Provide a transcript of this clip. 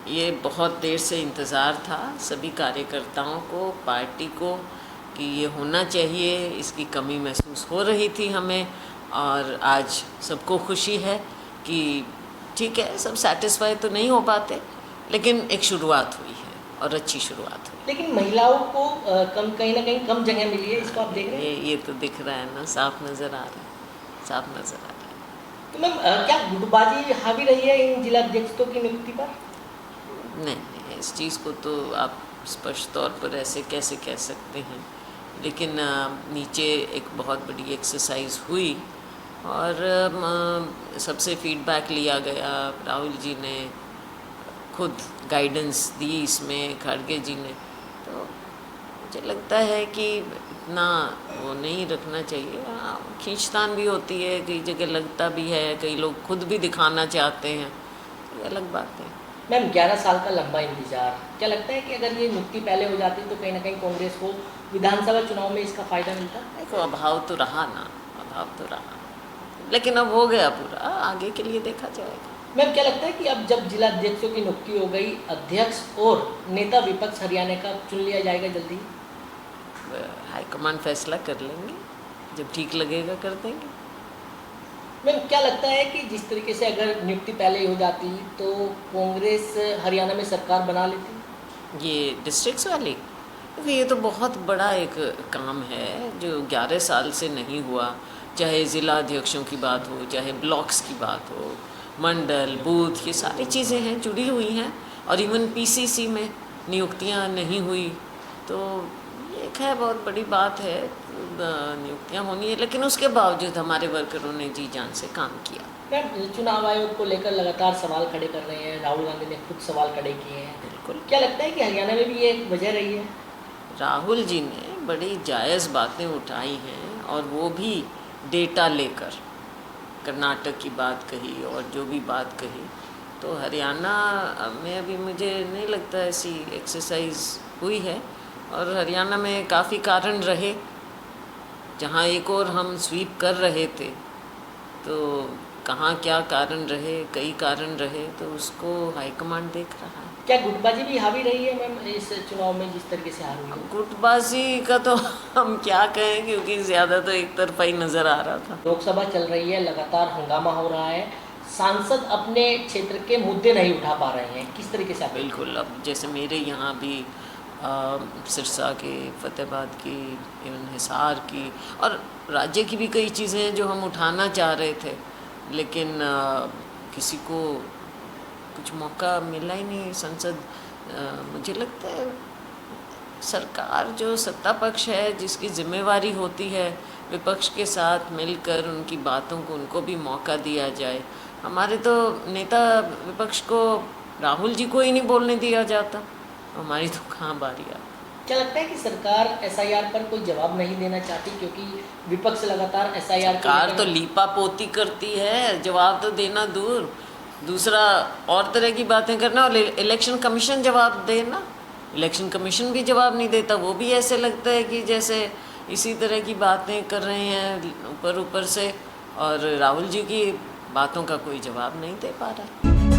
ये बहुत देर से इंतज़ार था सभी कार्यकर्ताओं को, पार्टी को, कि ये होना चाहिए। इसकी कमी महसूस हो रही थी हमें, और आज सबको खुशी है कि ठीक है, सब सेटिस्फाई तो नहीं हो पाते, लेकिन एक शुरुआत हुई है और अच्छी शुरुआत हुई। लेकिन महिलाओं को कम, कहीं ना कहीं कम जगह मिली है, इसको आप देख रहे हैं? ये तो दिख रहा है ना, साफ नज़र आ रहा है, साफ नज़र आ रहा है। तो मैम, क्या गुटबाजी हावी रही है इन जिलाध्यक्षों की नियुक्ति पर? नहीं, इस चीज़ को तो आप स्पष्ट तौर पर ऐसे कैसे कह सकते हैं, लेकिन नीचे एक बहुत बड़ी एक्सरसाइज हुई और सबसे फीडबैक लिया गया। राहुल जी ने खुद गाइडेंस दी इसमें, खड़गे जी ने, तो मुझे लगता है कि इतना वो नहीं रखना चाहिए। हाँ, खींचतान भी होती है, कई जगह लगता भी है, कई लोग खुद भी दिखाना चाहते हैं, ये अलग बात है। मैम, 11 साल का लंबा इंतजार, क्या लगता है कि अगर ये नियुक्ति पहले हो जाती तो कहीं ना कहीं कांग्रेस को विधानसभा चुनाव में इसका फायदा मिलता? देखो, अभाव तो रहा ना, अभाव तो रहा, लेकिन अब हो गया पूरा, आगे के लिए देखा जाएगा। मैम, क्या लगता है कि अब जब जिलाध्यक्षों की नियुक्ति हो गई, अध्यक्ष और नेता विपक्ष हरियाणा का चुन लिया जाएगा जल्दी? हाईकमान फैसला कर लेंगे, जब ठीक लगेगा कर देंगे। मैम, क्या लगता है कि जिस तरीके से अगर नियुक्ति पहले ही हो जाती तो कांग्रेस हरियाणा में सरकार बना लेती? ये डिस्ट्रिक्ट्स वाली, देखो ये तो बहुत बड़ा एक काम है जो 11 साल से नहीं हुआ। चाहे ज़िला अध्यक्षों की बात हो, चाहे ब्लॉक्स की बात हो, मंडल, बूथ, ये सारी चीज़ें हैं, जुड़ी हुई हैं। और इवन पीसीसी में नियुक्तियां नहीं हुई, तो ये एक है, बहुत बड़ी बात है। नियुक्तियां होनी है, लेकिन उसके बावजूद हमारे वर्करों ने जी जान से काम किया। मैम, चुनाव आयोग को लेकर लगातार सवाल खड़े कर रहे हैं, राहुल गांधी ने खुद सवाल खड़े किए हैं। बिल्कुल, क्या लगता है कि हरियाणा में भी ये एक वजह रही है? राहुल जी ने बड़ी जायज़ बातें उठाई हैं, और वो भी डेटा लेकर कर्नाटक की बात कही और जो भी बात कही। तो हरियाणा में अभी मुझे नहीं लगता ऐसी एक्सरसाइज हुई है, और हरियाणा में काफ़ी कारण रहे, जहाँ एक और हम स्वीप कर रहे थे, तो कहाँ क्या कारण रहे, कई कारण रहे, तो उसको हाईकमांड देख रहा है। क्या गुटबाजी भी हावी रही है मैम इस चुनाव में, जिस तरीके से हार हुई है? गुटबाजी का तो हम क्या कहें, क्योंकि ज़्यादा तो एक तरफा ही नज़र आ रहा था। लोकसभा चल रही है, लगातार हंगामा हो रहा है, सांसद अपने क्षेत्र के मुद्दे नहीं उठा पा रहे हैं, किस तरीके से आप? बिल्कुल, अब जैसे मेरे यहाँ भी सिरसा के, फतेहाबाद की, इवन हिसार की, और राज्य की भी कई चीज़ें हैं जो हम उठाना चाह रहे थे, लेकिन किसी को कुछ मौका मिला ही नहीं। संसद, मुझे लगता है सरकार जो सत्ता पक्ष है, जिसकी जिम्मेवारी होती है विपक्ष के साथ मिलकर उनकी बातों को, उनको भी मौका दिया जाए। हमारे तो नेता विपक्ष को, राहुल जी को ही नहीं बोलने दिया जाता, हमारी तो कहाँ बारी आती। क्या लगता है कि सरकार एसआईआर पर कोई जवाब नहीं देना चाहती, क्योंकि विपक्ष लगातार एसआईआर सरकार तो लीपा पोती करती है, जवाब तो देना दूर, दूसरा और तरह की बातें करना, और इलेक्शन कमीशन जवाब देना। इलेक्शन कमीशन भी जवाब नहीं देता, वो भी ऐसे लगता है कि जैसे इसी तरह की बातें कर रहे हैं ऊपर ऊपर से, और राहुल जी की बातों का कोई जवाब नहीं दे पा रहा है।